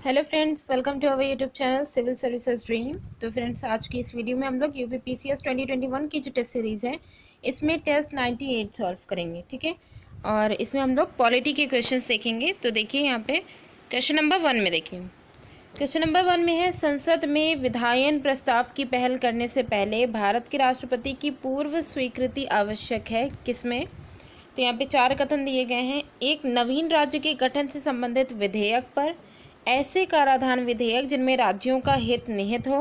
Hello friends, welcome to our YouTube channel civil services dream. तो friends, आज की इस वीडियो में हम लोग यूपीपीसीएस 2021 की जो टेस्ट सीरीज़ है इसमें टेस्ट 98 सॉल्व करेंगे। ठीक है, और इसमें हम लोग पॉलिटी के क्वेश्चंस देखेंगे। तो देखिए यहाँ पे क्वेश्चन नंबर 1 में देखिए। क्वेश्चन नंबर 1 में है, संसद में विधायन प्रस्ताव की पहल करने से पहले भारत के राष्ट्रपति की पूर्व स्वीकृति आवश्यक है, किसमें? तो यहाँ पे 4 कथन दिए गए हैं। एक, नवीन राज्य के गठन से संबंधित विधेयक पर, ऐसे कराधान विधेयक जिनमें राज्यों का हित निहित हो,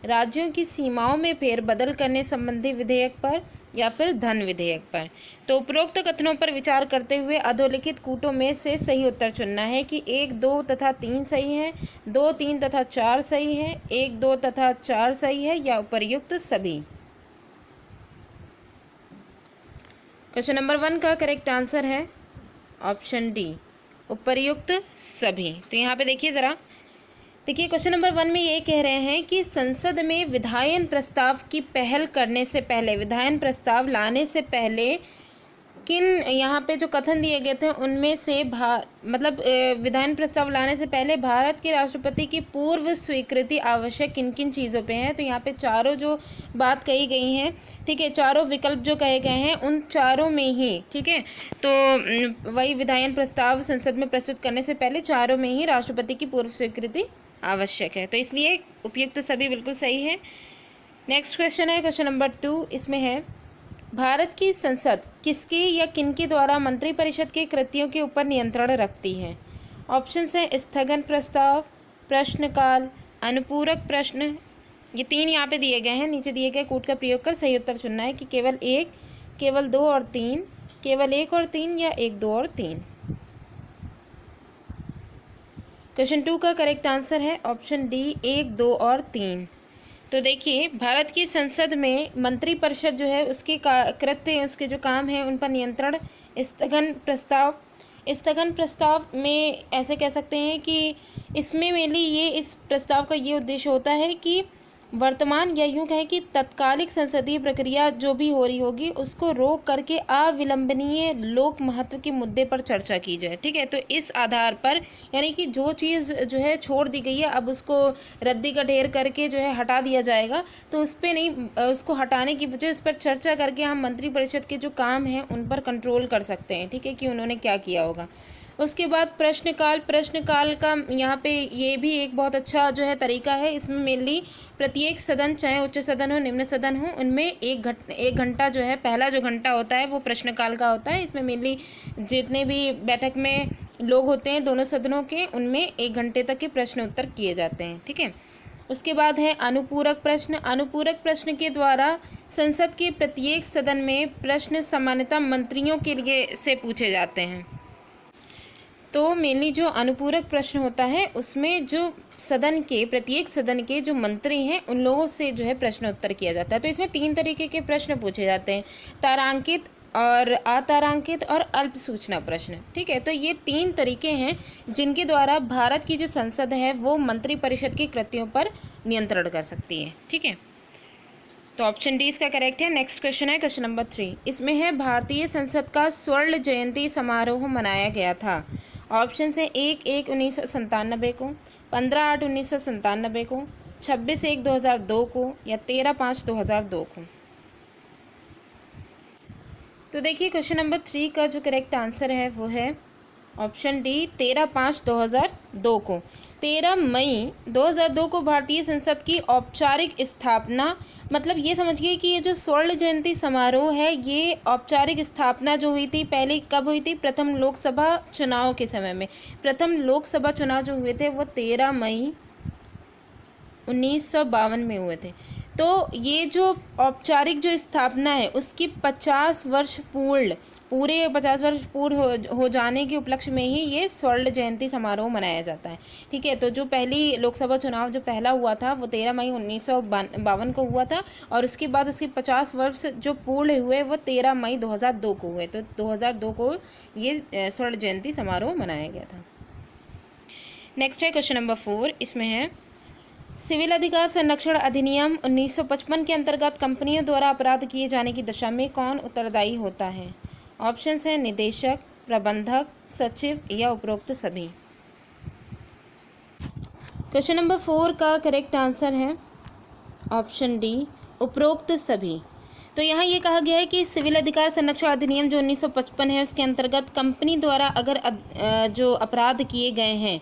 राज्यों की सीमाओं में फेरबदल करने संबंधी विधेयक पर, या फिर धन विधेयक पर। तो उपरोक्त कथनों पर विचार करते हुए अधोलिखित कूटों में से सही उत्तर चुनना है कि 1, 2 तथा 3 सही है, 2, 3 तथा 4 सही है, 1, 2 तथा 4 सही है, या उपर्युक्त सभी। क्वेश्चन नंबर 1 का करेक्ट आंसर है ऑप्शन डी, उपर्युक्त सभी। तो यहाँ पे देखिए ज़रा, देखिए क्वेश्चन नंबर 1 में ये कह रहे हैं कि संसद में विधायन प्रस्ताव की पहल करने से पहले, विधायन प्रस्ताव लाने से पहले किन, यहाँ पे जो कथन दिए गए थे उनमें से मतलब विधायन प्रस्ताव लाने से पहले भारत के राष्ट्रपति की पूर्व स्वीकृति आवश्यक किन किन चीज़ों पे है। तो यहाँ पे चारों जो बात कही गई हैं, ठीक है, चारों विकल्प जो कहे गए हैं उन चारों में ही, ठीक है, तो वही विधायन प्रस्ताव संसद में प्रस्तुत करने से पहले चारों में ही राष्ट्रपति की पूर्व स्वीकृति आवश्यक है। तो इसलिए उपयुक्त सभी बिल्कुल सही है। नेक्स्ट क्वेश्चन है क्वेश्चन नंबर 2। इसमें है, भारत की संसद किसके या किनके द्वारा मंत्रिपरिषद के कृत्यों के ऊपर नियंत्रण रखती है? ऑप्शंस हैं स्थगन प्रस्ताव, प्रश्नकाल, अनुपूरक प्रश्न। ये 3 यहाँ पे दिए गए हैं। नीचे दिए गए कूट का प्रयोग कर सही उत्तर चुनना है कि केवल 1, केवल 2 और 3, केवल 1 और 3, या 1, 2 और 3। क्वेश्चन 2 का करेक्ट आंसर है ऑप्शन डी, 1, 2 और 3। तो देखिए, भारत की संसद में मंत्रिपरिषद जो है उसके कृत्य, उसके जो काम हैं उन पर नियंत्रण स्थगन प्रस्ताव, स्थगन प्रस्ताव में ऐसे कह सकते हैं कि इसमें मेनली ये, इस प्रस्ताव का ये उद्देश्य होता है कि वर्तमान, या यूँ कहें कि तत्कालिक संसदीय प्रक्रिया जो भी हो रही होगी उसको रोक करके अविलंबनीय लोक महत्व के मुद्दे पर चर्चा की जाए। ठीक है, तो इस आधार पर, यानी कि जो चीज़ जो है छोड़ दी गई है अब उसको रद्दी का ढेर करके जो है हटा दिया जाएगा, तो उस पर नहीं, उसको हटाने की बजाय उस पर चर्चा करके हम मंत्रिपरिषद के जो काम हैं उन पर कंट्रोल कर सकते हैं। ठीक है, कि उन्होंने क्या किया होगा। उसके बाद प्रश्नकाल, प्रश्नकाल का यहाँ पे ये भी एक बहुत अच्छा जो है तरीका है। इसमें मेनली प्रत्येक सदन, चाहे उच्च सदन हो निम्न सदन हो, उनमें एक घंटा जो है, पहला जो घंटा होता है वो प्रश्नकाल का होता है। इसमें मेनली जितने भी बैठक में लोग होते हैं दोनों सदनों के, उनमें 1 घंटे तक के प्रश्न उत्तर किए जाते हैं। ठीक है, उसके बाद है अनुपूरक प्रश्न। अनुपूरक प्रश्न के द्वारा संसद के प्रत्येक सदन में प्रश्न सामान्यतः मंत्रियों के लिए से पूछे जाते हैं। तो मेनली जो अनुपूरक प्रश्न होता है उसमें जो सदन के, प्रत्येक सदन के जो मंत्री हैं उन लोगों से जो है प्रश्न उत्तर किया जाता है। तो इसमें 3 तरीके के प्रश्न पूछे जाते हैं, तारांकित और अतारांकित और अल्प सूचना प्रश्न। ठीक है, तो ये 3 तरीके हैं जिनके द्वारा भारत की जो संसद है वो मंत्रिपरिषद के कृत्यों पर नियंत्रण कर सकती है। ठीक है, तो ऑप्शन डी इसका करेक्ट है। नेक्स्ट क्वेश्चन है क्वेश्चन नंबर 3। इसमें है, भारतीय संसद का स्वर्ण जयंती समारोह मनाया गया था। ऑप्शन है 1/1/1997 को, 15/8/1997 को, 26/1/2002 को, या 13/5/2002 को। तो देखिए क्वेश्चन नंबर 3 का जो करेक्ट आंसर है वो है ऑप्शन डी, 13/5/2002 को। 13 मई 2002 को भारतीय संसद की औपचारिक स्थापना, मतलब ये समझिए कि ये जो स्वर्ण जयंती समारोह है ये औपचारिक स्थापना जो हुई थी पहले कब हुई थी? प्रथम लोकसभा चुनाव के समय में। प्रथम लोकसभा चुनाव जो हुए थे वो 13 मई 1952 में हुए थे। तो ये जो औपचारिक जो स्थापना है उसकी 50 वर्ष पूरे 50 वर्ष पूर्ण हो जाने के उपलक्ष्य में ही ये स्वर्ण जयंती समारोह मनाया जाता है। ठीक है, तो जो पहली लोकसभा चुनाव जो पहला हुआ था वो 13 मई 1952 को हुआ था, और उसके बाद उसके 50 वर्ष जो पूर्ण हुए वो 13 मई 2002 को हुए। तो 2002 को ये स्वर्ण जयंती समारोह मनाया गया था। नेक्स्ट है क्वेश्चन नंबर 4। इसमें है, सिविल अधिकार संरक्षण अधिनियम 1955 के अंतर्गत कंपनियों द्वारा अपराध किए जाने की दशा में कौन उत्तरदायी होता है? ऑप्शंस हैं निदेशक, प्रबंधक, सचिव, या उपरोक्त सभी। क्वेश्चन नंबर 4 का करेक्ट आंसर है ऑप्शन डी, उपरोक्त सभी। तो यहाँ ये कहा गया है कि सिविल अधिकार संरक्षण अधिनियम जो 1955 है उसके अंतर्गत कंपनी द्वारा अगर जो अपराध किए गए हैं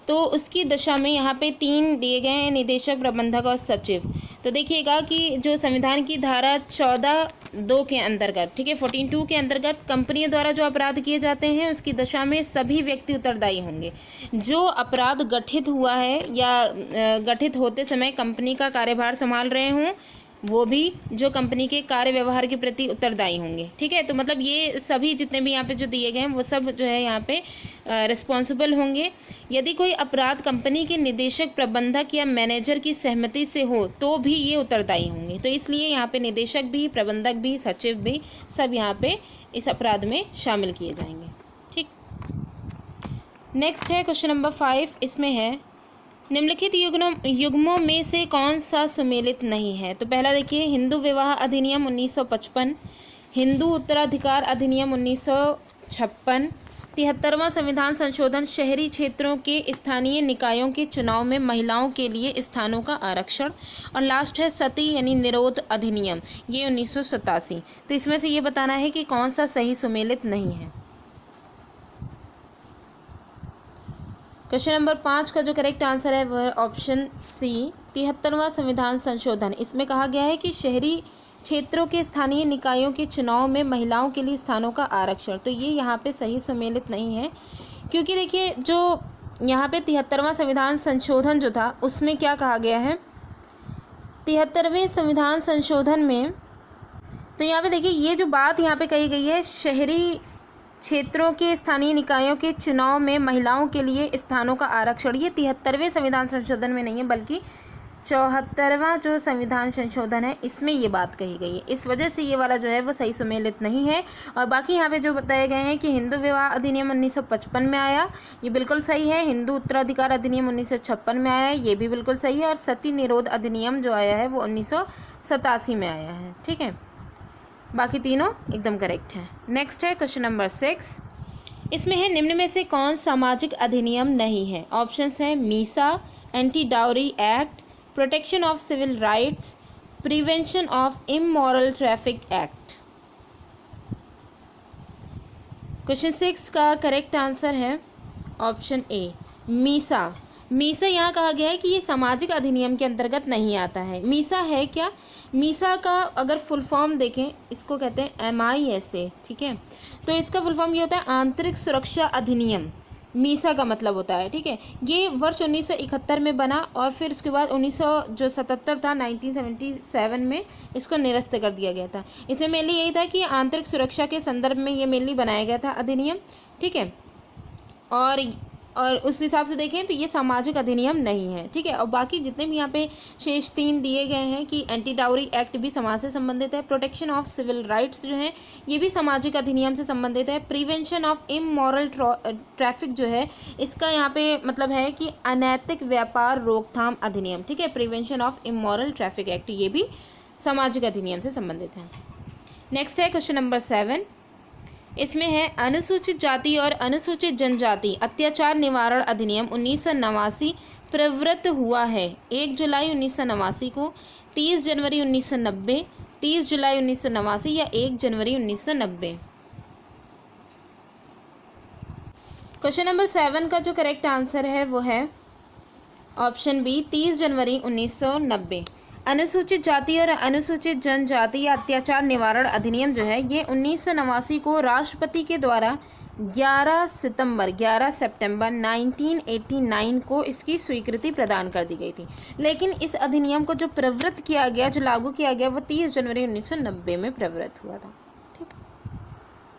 तो उसकी दशा में यहाँ पे 3 दिए गए हैं, निदेशक, प्रबंधक और सचिव। तो देखिएगा कि जो संविधान की धारा 14(2) के अंतर्गत, ठीक है, 14(2) के अंतर्गत कंपनियों द्वारा जो अपराध किए जाते हैं उसकी दशा में सभी व्यक्ति उत्तरदायी होंगे। जो अपराध गठित हुआ है या गठित होते समय कंपनी का कार्यभार संभाल रहे हों वो भी जो कंपनी के कार्य व्यवहार के प्रति उत्तरदायी होंगे, ठीक है। तो मतलब ये सभी जितने भी यहाँ पे जो दिए गए हैं वो सब जो है यहाँ पे रिस्पॉन्सिबल होंगे। यदि कोई अपराध कंपनी के निदेशक, प्रबंधक या मैनेजर की सहमति से हो तो भी ये उत्तरदायी होंगे। तो इसलिए यहाँ पे निदेशक भी, प्रबंधक भी, सचिव भी सब यहाँ पे इस अपराध में शामिल किए जाएंगे, ठीक। नेक्स्ट है क्वेश्चन नंबर 5। इसमें है निम्नलिखित युग्मों में से कौन सा सुमेलित नहीं है। तो पहला देखिए, हिंदू विवाह अधिनियम 1955, हिंदू उत्तराधिकार अधिनियम 1956, 73वां संविधान संशोधन, शहरी क्षेत्रों के स्थानीय निकायों के चुनाव में महिलाओं के लिए स्थानों का आरक्षण, और लास्ट है सती यानी निरोध अधिनियम, ये 1987। तो इसमें से ये बताना है कि कौन सा सही सुमेलित नहीं है। क्वेश्चन नंबर 5 का जो करेक्ट आंसर है वह है ऑप्शन सी, 73वां संविधान संशोधन। इसमें कहा गया है कि शहरी क्षेत्रों के स्थानीय निकायों के चुनाव में महिलाओं के लिए स्थानों का आरक्षण। तो ये यहाँ पे सही सुमेलित नहीं है, क्योंकि देखिए जो यहाँ पे 73वां संविधान संशोधन जो था उसमें क्या कहा गया है, 73वें संविधान संशोधन में तो यहाँ पे देखिए ये जो बात यहाँ पे कही गई है, शहरी क्षेत्रों के स्थानीय निकायों के चुनाव में महिलाओं के लिए स्थानों का आरक्षण, ये 73वें संविधान संशोधन में नहीं है बल्कि 74वां जो संविधान संशोधन है इसमें ये बात कही गई है। इस वजह से ये वाला जो है वो सही सुमेलित नहीं है। और बाकी यहाँ पे जो बताए गए हैं कि हिंदू विवाह अधिनियम 1955 में आया, ये बिल्कुल सही है। हिंदू उत्तराधिकार अधिनियम 1956 में आया है, ये भी बिल्कुल सही है। और सती निरोध अधिनियम जो आया है वो 1987 में आया है, ठीक है। बाकी तीनों एकदम करेक्ट हैं। नेक्स्ट है क्वेश्चन नंबर 6। इसमें है निम्न में से कौन सामाजिक अधिनियम नहीं है। ऑप्शंस हैं MISA, anti dowry act, protection of civil rights, prevention of immoral traffic act. Question 6 का करेक्ट आंसर है ऑप्शन ए, मीसा। मीसा यहाँ कहा गया है कि ये सामाजिक अधिनियम के अंतर्गत नहीं आता है। मीसा है क्या, मीसा का अगर फुल फॉर्म देखें इसको कहते हैं MISA, ठीक है। तो इसका फुल फॉर्म ये होता है आंतरिक सुरक्षा अधिनियम, मीसा का मतलब होता है, ठीक है। ये वर्ष 1971 में बना और फिर उसके बाद 1977 था 1977 में इसको निरस्त कर दिया गया था। इसमें मेनली यही था कि आंतरिक सुरक्षा के संदर्भ में ये मेनली बनाया गया था अधिनियम, ठीक है। और उस हिसाब से देखें तो ये सामाजिक अधिनियम नहीं है, ठीक है। और बाकी जितने भी यहाँ पे शेष 3 दिए गए हैं कि एंटी डाउरी एक्ट भी समाज से संबंधित है, प्रोटेक्शन ऑफ सिविल राइट्स जो है ये भी सामाजिक अधिनियम से संबंधित है, प्रिवेंशन ऑफ इमोरल ट्रैफिक जो है इसका यहाँ पे मतलब है कि अनैतिक व्यापार रोकथाम अधिनियम, ठीक है। Prevention of immoral traffic act ये भी सामाजिक अधिनियम से संबंधित है। नेक्स्ट है क्वेश्चन नंबर 7। इसमें है अनुसूचित जाति और अनुसूचित जनजाति अत्याचार निवारण अधिनियम 1989 प्रवृत्त हुआ है 1 जुलाई 1989 को, 30 जनवरी 1990, 30 जुलाई 1989 या 1 जनवरी 1990। क्वेश्चन नंबर 7 का जो करेक्ट आंसर है वो है ऑप्शन बी, 30 जनवरी 1990। अनुसूचित जाति और अनुसूचित जनजाति या अत्याचार निवारण अधिनियम जो है ये 1989 को राष्ट्रपति के द्वारा 11 सितंबर 1989 को इसकी स्वीकृति प्रदान कर दी गई थी। लेकिन इस अधिनियम को जो प्रवृत्त किया गया, जो लागू किया गया, वो 30 जनवरी 1990 में प्रवृत्त हुआ था, ठीक।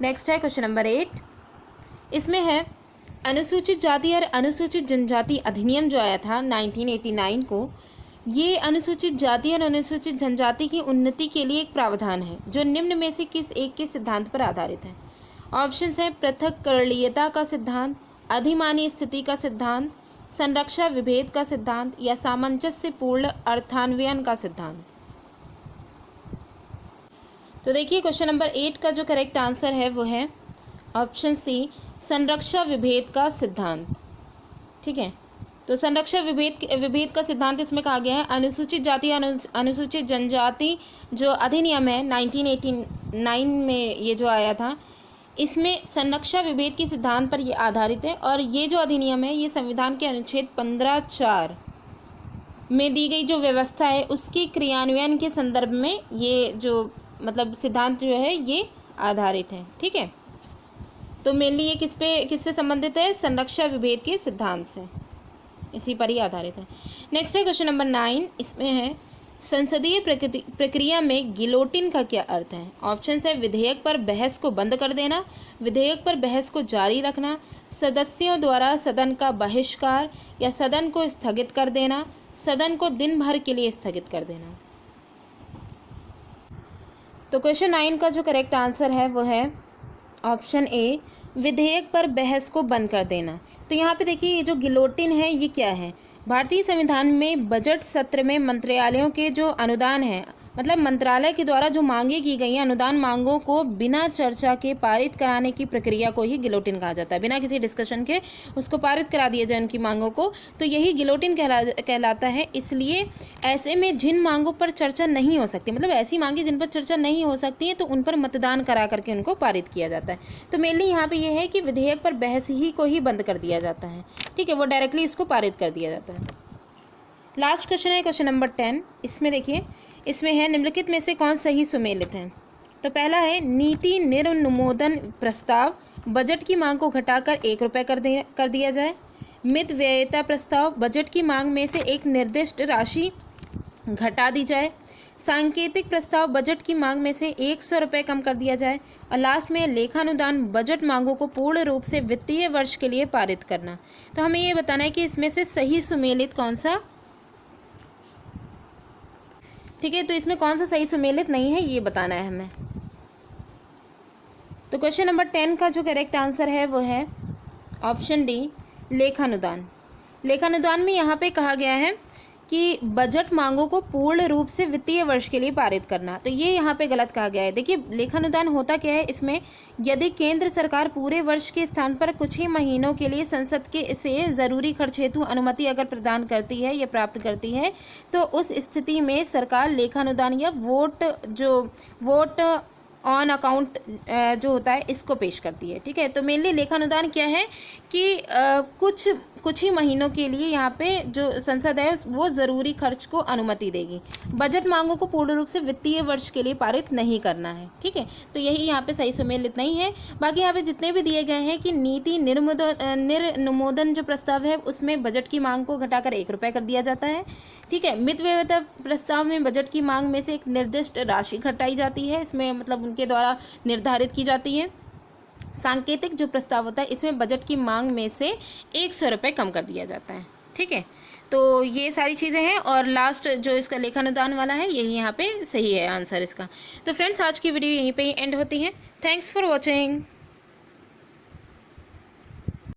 नेक्स्ट है क्वेश्चन नंबर 8। इसमें है अनुसूचित जाति और अनुसूचित जनजाति अधिनियम जो आया था 1989 को, ये अनुसूचित जाति और अनुसूचित जनजाति की उन्नति के लिए एक प्रावधान है जो निम्न में से किस एक के सिद्धांत पर आधारित है। ऑप्शंस हैं पृथक्करणीयता का सिद्धांत, अधिमानी स्थिति का सिद्धांत, संरक्षा विभेद का सिद्धांत या सामंजस्यपूर्ण अर्थान्वयन का सिद्धांत। तो देखिए क्वेश्चन नंबर 8 का जो करेक्ट आंसर है वो है ऑप्शन सी, संरक्षा विभेद का सिद्धांत, ठीक है। तो संरक्षण विभेद का सिद्धांत इसमें कहा गया है। अनुसूचित जाति अनुसूचित जनजाति जो अधिनियम है 1989 में ये जो आया था, इसमें संरक्षण विभेद के सिद्धांत पर ये आधारित है। और ये जो अधिनियम है ये संविधान के अनुच्छेद 15(4) में दी गई जो व्यवस्था है उसकी क्रियान्वयन के संदर्भ में ये जो मतलब सिद्धांत जो है ये आधारित है। ठीक है, तो मेनली ये किससे संबंधित है? संरक्षण विभेद के सिद्धांत से, इसी पर ही आधारित है। नेक्स्ट है क्वेश्चन नंबर 9, इसमें है संसदीय प्रक्रिया में गिलोटिन का क्या अर्थ है? ऑप्शन है विधेयक पर बहस को बंद कर देना, विधेयक पर बहस को जारी रखना, सदस्यों द्वारा सदन का बहिष्कार, या सदन को स्थगित कर देना, सदन को दिन भर के लिए स्थगित कर देना। तो क्वेश्चन 9 का जो करेक्ट आंसर है वो है ऑप्शन ए, विधेयक पर बहस को बंद कर देना। तो यहाँ पे देखिए ये जो गिलोटिन है ये क्या है? भारतीय संविधान में बजट सत्र में मंत्रालयों के जो अनुदान है, मतलब मंत्रालय के द्वारा जो मांगे की गई हैं अनुदान मांगों को बिना चर्चा के पारित कराने की प्रक्रिया को ही गिलोटिन कहा जाता है। बिना किसी डिस्कशन के उसको पारित करा दिया जाए उनकी मांगों को, तो यही गिलोटिन कहलाता है। इसलिए ऐसे में जिन मांगों पर चर्चा नहीं हो सकती, मतलब ऐसी मांगे जिन पर चर्चा नहीं हो सकती है, तो उन पर मतदान करा करके उनको पारित किया जाता है। तो मेनली यहाँ पर यह है कि विधेयक पर बहस ही को ही बंद कर दिया जाता है। ठीक है, वो डायरेक्टली इसको पारित कर दिया जाता है। लास्ट क्वेश्चन है क्वेश्चन नंबर 10, इसमें देखिए इसमें है निम्नलिखित में से कौन सही सुमेलित है? तो पहला है नीति निर्नुमोदन प्रस्ताव, बजट की मांग को घटाकर 1 रुपये कर दिया जाए। मित व्ययता प्रस्ताव, बजट की मांग में से एक निर्दिष्ट राशि घटा दी जाए। सांकेतिक प्रस्ताव, बजट की मांग में से 100 रुपये कम कर दिया जाए। और लास्ट में लेखानुदान, बजट मांगों को पूर्ण रूप से वित्तीय वर्ष के लिए पारित करना। तो हमें ये बताना है कि इसमें से सही सुमेलित कौन सा। ठीक है, तो इसमें कौन सा सही सुमेलित नहीं है ये बताना है हमें। तो क्वेश्चन नंबर 10 का जो करेक्ट आंसर है वो है ऑप्शन डी, लेखानुदान। लेखानुदान में यहाँ पे कहा गया है कि बजट मांगों को पूर्ण रूप से वित्तीय वर्ष के लिए पारित करना, तो ये यहाँ पे गलत कहा गया है। देखिए लेखानुदान होता क्या है, इसमें यदि केंद्र सरकार पूरे वर्ष के स्थान पर कुछ ही महीनों के लिए संसद के से ज़रूरी खर्च हेतु अनुमति अगर प्रदान करती है या प्राप्त करती है, तो उस स्थिति में सरकार लेखानुदान या वोट ऑन अकाउंट जो होता है इसको पेश करती है। ठीक है, तो मेनली लेखानुदान क्या है कि कुछ ही महीनों के लिए यहाँ पे जो संसद है वो ज़रूरी खर्च को अनुमति देगी। बजट मांगों को पूर्ण रूप से वित्तीय वर्ष के लिए पारित नहीं करना है। ठीक है, तो यही यहाँ पे सही सुमेलित नहीं है। बाकी यहाँ पे जितने भी दिए गए हैं कि नीति निर्नुमोदन जो प्रस्ताव है उसमें बजट की मांग को घटाकर 1 रुपये कर दिया जाता है। ठीक है, मित व्ययता प्रस्ताव में बजट की मांग में से एक निर्दिष्ट राशि घटाई जाती है, इसमें मतलब उनके द्वारा निर्धारित की जाती है। सांकेतिक जो प्रस्ताव होता है इसमें बजट की मांग में से 100 रुपये कम कर दिया जाता है। ठीक है, तो ये सारी चीज़ें हैं और लास्ट जो इसका लेखानुदान वाला है यही यहाँ पे सही है आंसर इसका। तो फ्रेंड्स आज की वीडियो यहीं पे ही एंड होती है। Thanks for watching.